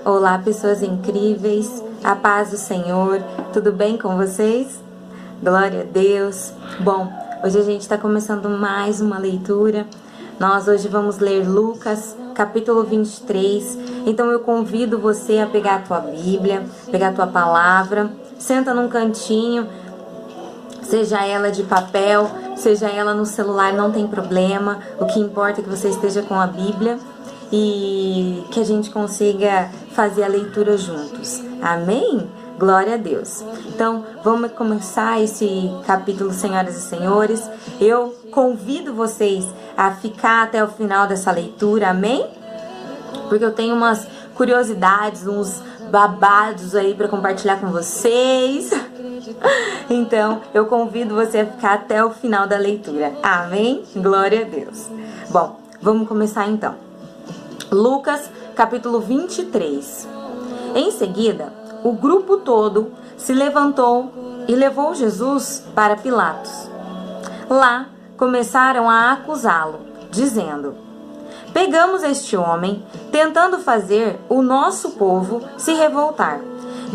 Olá, pessoas incríveis, a paz do Senhor, tudo bem com vocês? Glória a Deus. Bom, hoje a gente está começando mais uma leitura. Nós hoje vamos ler Lucas, capítulo 23. Então eu convido você a pegar a tua Bíblia, pegar a tua palavra, senta num cantinho, seja ela de papel, seja ela no celular, não tem problema. O que importa é que você esteja com a Bíblia e que a gente consiga fazer a leitura juntos. Amém? Glória a Deus. Então, vamos começar esse capítulo, senhoras e senhores. Eu convido vocês a ficar até o final dessa leitura, amém? Porque eu tenho umas curiosidades, uns babados aí para compartilhar com vocês. Então, eu convido você a ficar até o final da leitura. Amém? Glória a Deus. Bom, vamos começar então. Lucas, capítulo 23. Em seguida, o grupo todo se levantou e levou Jesus para Pilatos. Lá, começaram a acusá-lo, dizendo: pegamos este homem, tentando fazer o nosso povo se revoltar,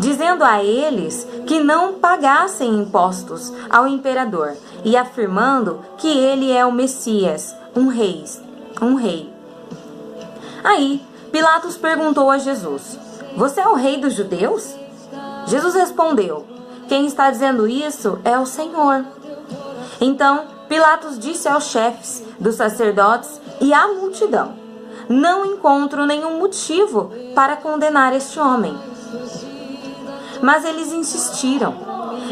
dizendo a eles que não pagassem impostos ao imperador e afirmando que ele é o Messias, um rei. Aí, Pilatos perguntou a Jesus: você é o rei dos judeus? Jesus respondeu: quem está dizendo isso é o Senhor. Então, Pilatos disse aos chefes dos sacerdotes e à multidão: não encontro nenhum motivo para condenar este homem. Mas eles insistiram: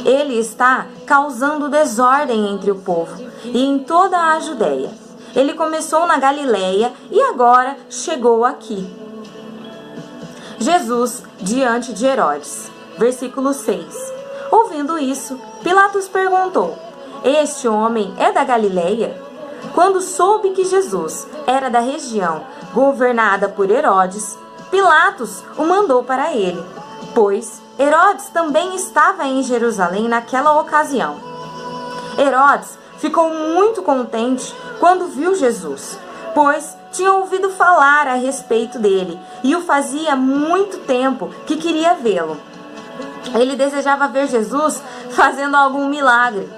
ele está causando desordem entre o povo e em toda a Judéia. Ele começou na Galileia e agora chegou aqui. Jesus diante de Herodes. Versículo 6. Ouvindo isso, Pilatos perguntou: este homem é da Galileia? Quando soube que Jesus era da região governada por Herodes, Pilatos o mandou para ele, pois Herodes também estava em Jerusalém naquela ocasião. Herodes ficou muito contente quando viu Jesus, pois tinha ouvido falar a respeito dele e o fazia muito tempo que queria vê-lo. Ele desejava ver Jesus fazendo algum milagre.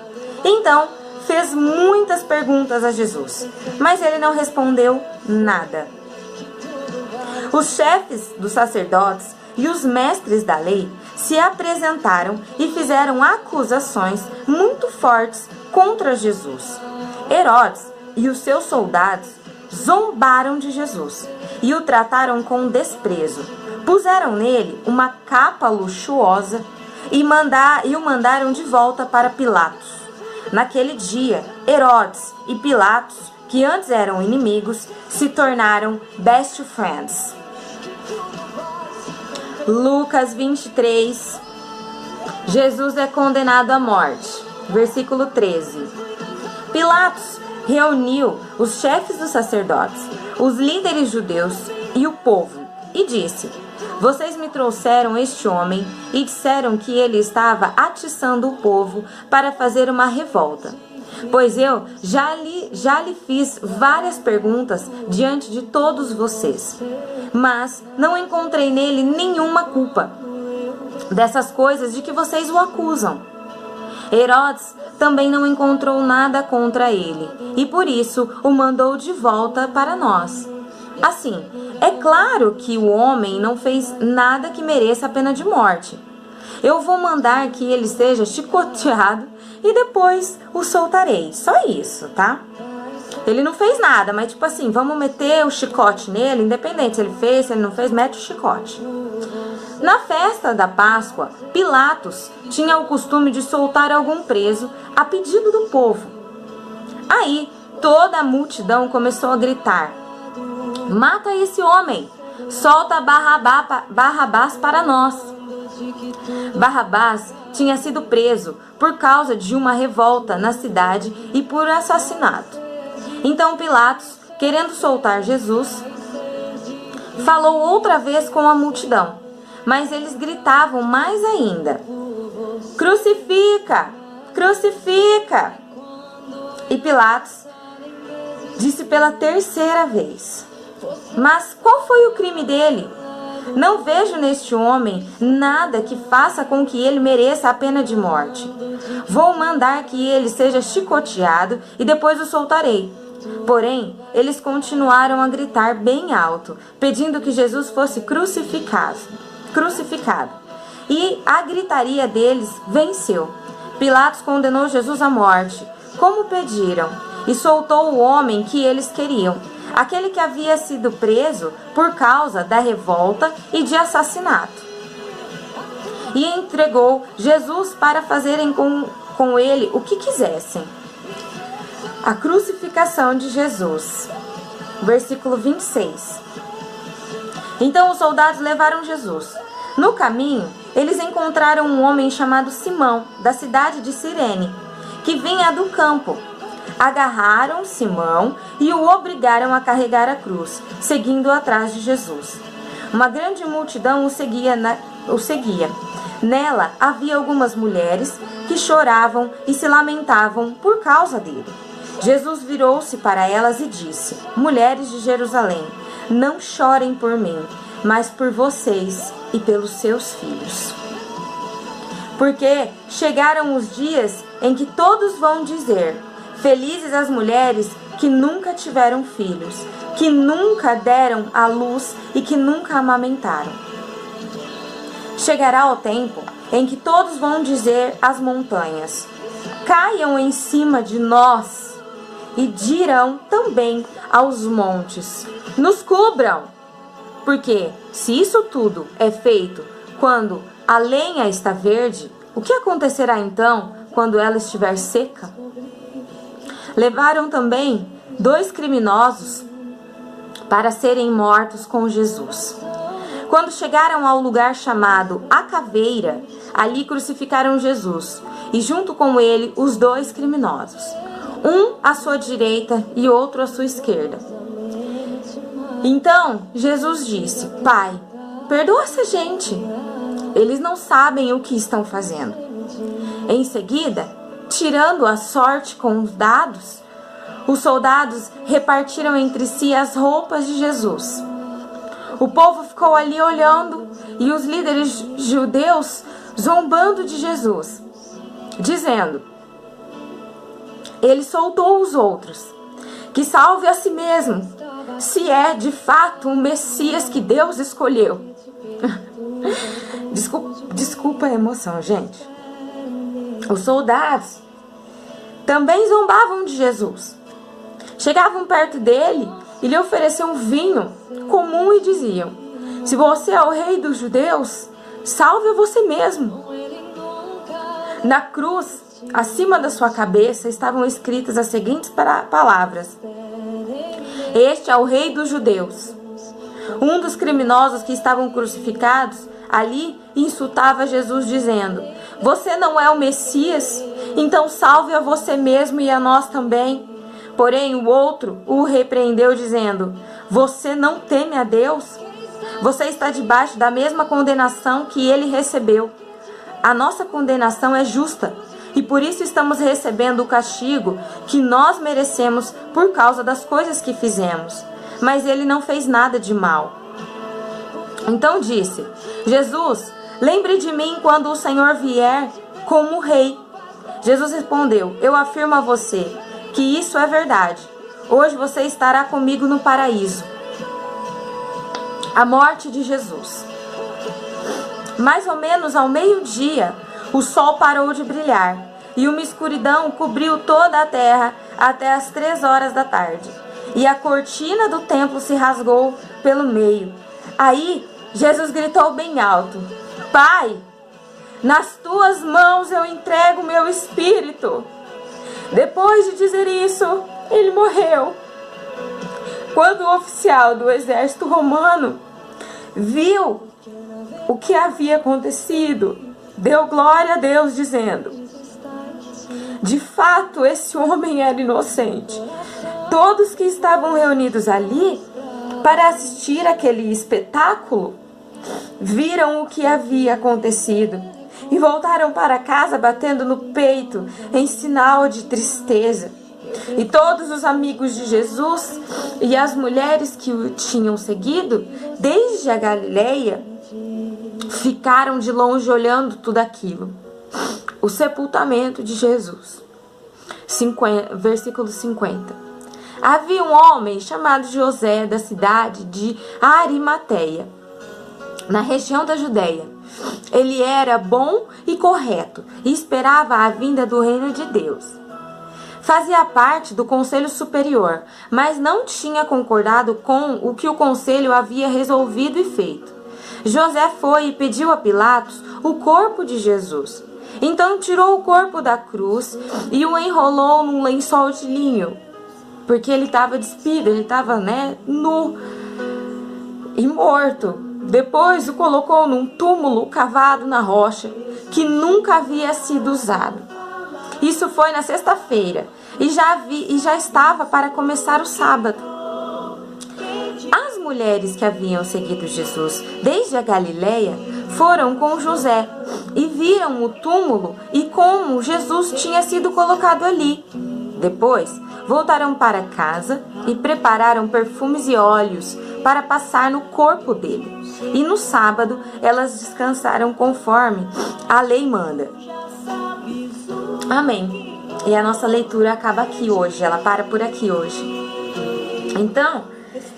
Então, fez muitas perguntas a Jesus, mas ele não respondeu nada. Os chefes dos sacerdotes e os mestres da lei se apresentaram e fizeram acusações muito fortes contra Jesus. Herodes e os seus soldados zombaram de Jesus e o trataram com desprezo. Puseram nele uma capa luxuosa e o mandaram de volta para Pilatos. Naquele dia, Herodes e Pilatos, que antes eram inimigos, se tornaram best friends. Lucas 23. Jesus é condenado à morte. Versículo 13. Pilatos reuniu os chefes dos sacerdotes, os líderes judeus e o povo, e disse: vocês me trouxeram este homem e disseram que ele estava atiçando o povo para fazer uma revolta. Pois eu já lhe fiz várias perguntas diante de todos vocês, mas não encontrei nele nenhuma culpa dessas coisas de que vocês o acusam. Herodes também não encontrou nada contra ele, e por isso o mandou de volta para nós. Assim, é claro que o homem não fez nada que mereça a pena de morte. Eu vou mandar que ele seja chicoteado e depois o soltarei. Só isso, tá? Ele não fez nada, mas tipo assim, vamos meter o chicote nele, independente se ele fez, se ele não fez, mete o chicote. Na festa da Páscoa, Pilatos tinha o costume de soltar algum preso a pedido do povo. Aí, toda a multidão começou a gritar: mata esse homem! Solta Barrabás para nós! Barrabás tinha sido preso por causa de uma revolta na cidade e por assassinato. Então Pilatos, querendo soltar Jesus, falou outra vez com a multidão, mas eles gritavam mais ainda: crucifica! Crucifica! E Pilatos disse pela terceira vez: mas qual foi o crime dele? Não vejo neste homem nada que faça com que ele mereça a pena de morte. Vou mandar que ele seja chicoteado e depois o soltarei. Porém, eles continuaram a gritar bem alto, pedindo que Jesus fosse crucificado. E a gritaria deles venceu. Pilatos condenou Jesus à morte, como pediram, e soltou o homem que eles queriam, aquele que havia sido preso por causa da revolta e de assassinato. E entregou Jesus para fazerem com ele o que quisessem. A crucificação de Jesus. Versículo 26. Então os soldados levaram Jesus. No caminho, eles encontraram um homem chamado Simão, da cidade de Cirene, que vinha do campo. Agarraram Simão e o obrigaram a carregar a cruz, seguindo atrás de Jesus. Uma grande multidão o seguia. Nela havia algumas mulheres que choravam e se lamentavam por causa dele. Jesus virou-se para elas e disse: Mulheres de Jerusalém, não chorem por mim, mas por vocês e pelos seus filhos. Porque chegaram os dias em que todos vão dizer: felizes as mulheres que nunca tiveram filhos, que nunca deram à luz e que nunca amamentaram. Chegará o tempo em que todos vão dizer às montanhas: caiam em cima de nós, e dirão também aos montes: nos cubram. Porque se isso tudo é feito quando a lenha está verde, o que acontecerá então quando ela estiver seca? Levaram também 2 criminosos para serem mortos com Jesus. Quando chegaram ao lugar chamado A Caveira, ali crucificaram Jesus, e junto com ele os 2 criminosos, um à sua direita e outro à sua esquerda. Então Jesus disse: Pai, perdoa essa gente, eles não sabem o que estão fazendo. Em seguida, tirando a sorte com os dados, os soldados repartiram entre si as roupas de Jesus. O povo ficou ali olhando e os líderes judeus zombando de Jesus, dizendo: ele soltou os outros, que salve a si mesmo, se é de fato o Messias que Deus escolheu. Desculpa a emoção, gente. Os soldados também zombavam de Jesus. Chegavam perto dele e lhe ofereciam vinho comum e diziam: se você é o rei dos judeus, salve a você mesmo. Na cruz, acima da sua cabeça, estavam escritas as seguintes palavras: este é o rei dos judeus. Um dos criminosos que estavam crucificados ali insultava Jesus, dizendo: você não é o Messias? Então salve a você mesmo e a nós também. Porém o outro o repreendeu, dizendo: você não teme a Deus? Você está debaixo da mesma condenação que ele recebeu. A nossa condenação é justa, e por isso estamos recebendo o castigo que nós merecemos por causa das coisas que fizemos. Mas ele não fez nada de mal. Então disse: Jesus, lembre de mim quando o Senhor vier como rei. Jesus respondeu: eu afirmo a você que isso é verdade. Hoje você estará comigo no paraíso. A morte de Jesus. Mais ou menos ao meio-dia, o sol parou de brilhar e uma escuridão cobriu toda a terra até as 3 horas da tarde. E a cortina do templo se rasgou pelo meio. Aí Jesus gritou bem alto: Pai, nas tuas mãos eu entrego o meu espírito. Depois de dizer isso, ele morreu. Quando o oficial do exército romano viu o que havia acontecido, deu glória a Deus, dizendo: de fato, esse homem era inocente. Todos que estavam reunidos ali para assistir aquele espetáculo viram o que havia acontecido e voltaram para casa batendo no peito em sinal de tristeza. E todos os amigos de Jesus e as mulheres que o tinham seguido, desde a Galileia, ficaram de longe olhando tudo aquilo. O sepultamento de Jesus. Versículo 50. Havia um homem chamado José, da cidade de Arimateia, na região da Judéia. Ele era bom e correto e esperava a vinda do reino de Deus. Fazia parte do conselho superior, mas não tinha concordado com o que o conselho havia resolvido e feito. José foi e pediu a Pilatos o corpo de Jesus. Então tirou o corpo da cruz e o enrolou num lençol de linho, porque ele estava despido, ele estava, nu e morto. Depois o colocou num túmulo cavado na rocha, que nunca havia sido usado. Isso foi na sexta-feira, e já estava para começar o sábado. As mulheres que haviam seguido Jesus desde a Galileia foram com José e viram o túmulo e como Jesus tinha sido colocado ali. Depois, voltaram para casa e prepararam perfumes e óleos para passar no corpo dele. E no sábado, elas descansaram conforme a lei manda. Amém. E a nossa leitura acaba aqui hoje, ela para por aqui hoje. Então,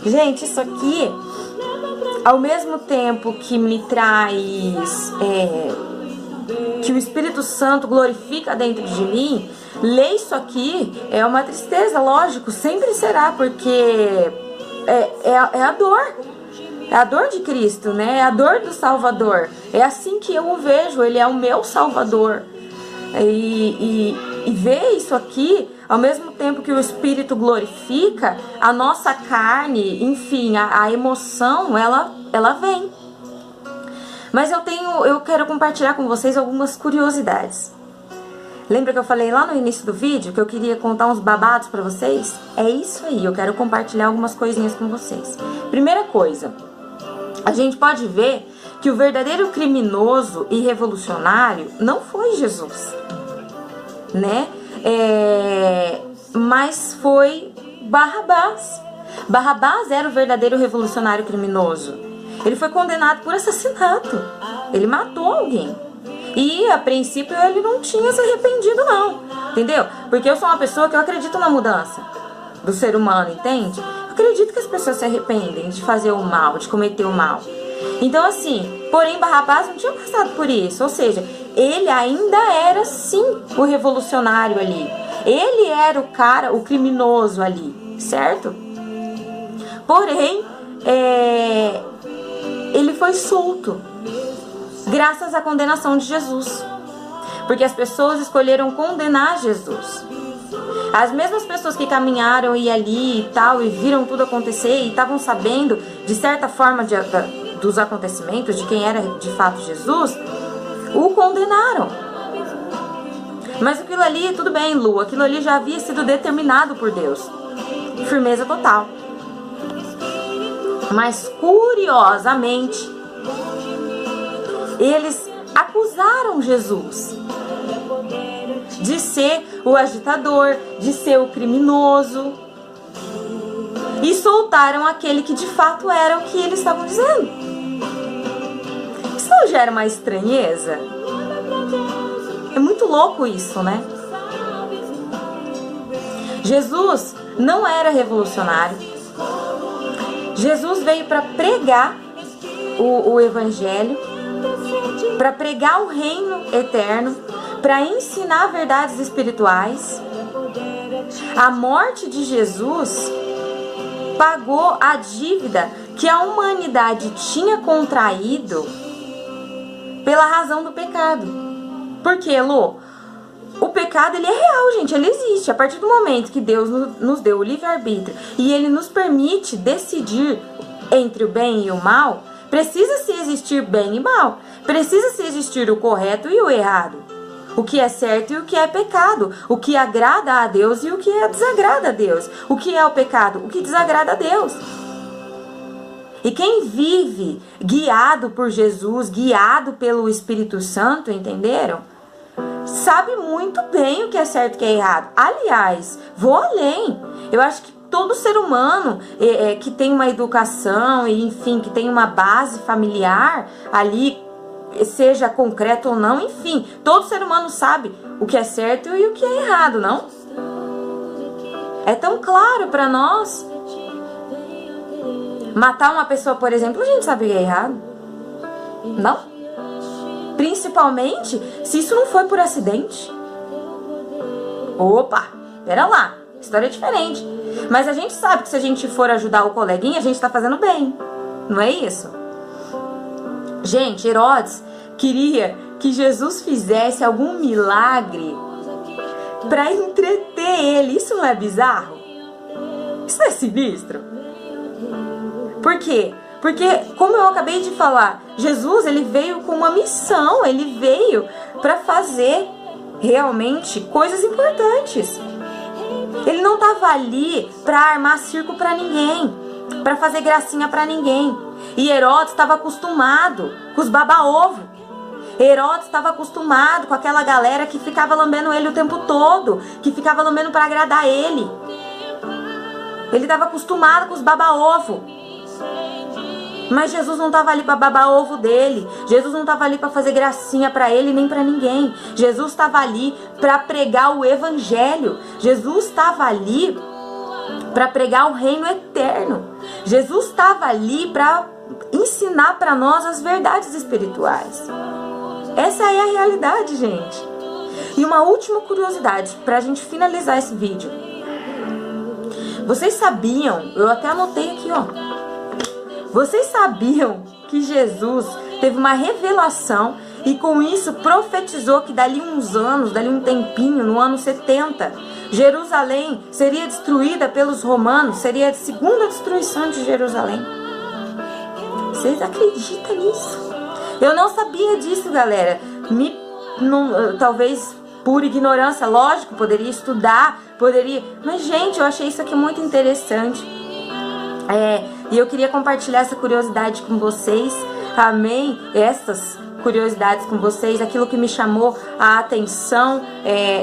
gente, isso aqui, ao mesmo tempo que me traz, que o Espírito Santo glorifica dentro de mim, ler isso aqui é uma tristeza, lógico, sempre será, porque é a dor. É a dor de Cristo, né? É a dor do Salvador. É assim que eu o vejo, ele é o meu Salvador. E ver isso aqui, ao mesmo tempo que o Espírito glorifica, a nossa carne, enfim, a emoção, ela vem. Mas eu quero compartilhar com vocês algumas curiosidades. Lembra que eu falei lá no início do vídeo que eu queria contar uns babados pra vocês? É isso aí, eu quero compartilhar algumas coisinhas com vocês. Primeira coisa, a gente pode ver que o verdadeiro criminoso e revolucionário não foi Jesus, né? Mas foi Barrabás. Barrabás era o verdadeiro revolucionário criminoso. Ele foi condenado por assassinato. Ele matou alguém. E, a princípio, ele não tinha se arrependido, não. Entendeu? Porque eu sou uma pessoa que eu acredito na mudança do ser humano, entende? Eu acredito que as pessoas se arrependem de fazer o mal, de cometer o mal. Então, assim, porém, Barrabás não tinha passado por isso. Ou seja, ele ainda era, sim, o revolucionário ali. Ele era o cara, o criminoso ali, certo? Porém, ele foi solto graças à condenação de Jesus, porque as pessoas escolheram condenar Jesus. As mesmas pessoas que caminharam e ali e tal, e viram tudo acontecer e estavam sabendo de certa forma dos acontecimentos, de quem era de fato Jesus, o condenaram. Mas aquilo ali, tudo bem, Lu, aquilo ali já havia sido determinado por Deus. Firmeza total. Mas curiosamente, eles acusaram Jesus de ser o agitador, de ser o criminoso, e soltaram aquele que de fato era o que eles estavam dizendo. Isso não gera uma estranheza? É muito louco isso, né? Jesus não era revolucionário. Jesus veio para pregar o evangelho, para pregar o reino eterno, para ensinar verdades espirituais. A morte de Jesus pagou a dívida que a humanidade tinha contraído pela razão do pecado. Por quê, Lô? O pecado, ele é real, gente, ele existe. A partir do momento que Deus nos deu o livre-arbítrio e ele nos permite decidir entre o bem e o mal, precisa-se existir bem e mal. Precisa-se existir o correto e o errado. O que é certo e o que é pecado. O que agrada a Deus e o que desagrada a Deus. O que é o pecado? O que desagrada a Deus. E quem vive guiado por Jesus, guiado pelo Espírito Santo, entenderam? sabe muito bem o que é certo e o que é errado. Aliás, vou além. Eu acho que todo ser humano que tem uma educação e, enfim, que tem uma base familiar ali, seja concreto ou não, enfim, todo ser humano sabe o que é certo e o que é errado, não? É tão claro pra nós. Matar uma pessoa, por exemplo, a gente sabe que é errado. Não? Principalmente se isso não foi por acidente. Opa, pera lá, história é diferente. Mas a gente sabe que se a gente for ajudar o coleguinha, a gente tá fazendo bem. Não é isso? Gente, Herodes queria que Jesus fizesse algum milagre para entreter ele. Isso não é bizarro? Isso não é sinistro? Por quê? Porque, como eu acabei de falar, Jesus, ele veio com uma missão. Ele veio para fazer realmente coisas importantes. Ele não estava ali para armar circo para ninguém, para fazer gracinha para ninguém. E Herodes estava acostumado com os baba-ovo. Herodes estava acostumado com aquela galera que ficava lambendo ele o tempo todo, que ficava lambendo para agradar ele. Ele estava acostumado com os baba-ovo. Mas Jesus não estava ali para babar ovo dele. Jesus não estava ali para fazer gracinha para ele nem para ninguém. Jesus estava ali para pregar o evangelho. Jesus estava ali para pregar o reino eterno. Jesus estava ali para ensinar para nós as verdades espirituais. Essa é a realidade, gente. E uma última curiosidade para a gente finalizar esse vídeo. Vocês sabiam? Eu até anotei aqui, ó. Vocês sabiam que Jesus teve uma revelação e com isso profetizou que dali uns anos, dali um tempinho, no ano 70, Jerusalém seria destruída pelos romanos, seria a segunda destruição de Jerusalém? Vocês acreditam nisso? Eu não sabia disso, galera. Talvez por ignorância, lógico, poderia estudar, poderia... Mas, gente, eu achei isso aqui muito interessante. E eu queria compartilhar essa curiosidade com vocês, amém? Essas curiosidades com vocês, aquilo que me chamou a atenção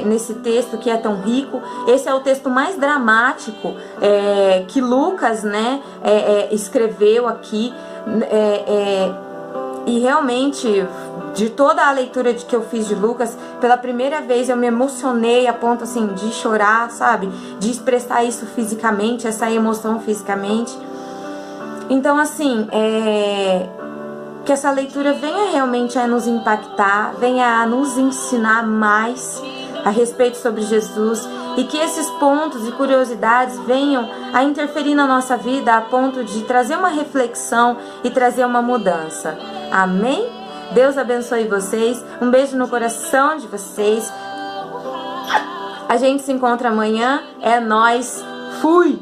nesse texto que é tão rico. Esse é o texto mais dramático que Lucas, né, escreveu aqui, e realmente, de toda a leitura que eu fiz de Lucas, pela primeira vez eu me emocionei a ponto assim de chorar, sabe? De expressar isso fisicamente, essa emoção fisicamente. Então, assim, que essa leitura venha realmente a nos impactar, venha a nos ensinar mais a respeito sobre Jesus, e que esses pontos e curiosidades venham a interferir na nossa vida a ponto de trazer uma reflexão e trazer uma mudança. Amém? Deus abençoe vocês. Um beijo no coração de vocês. A gente se encontra amanhã. É nóis. Fui!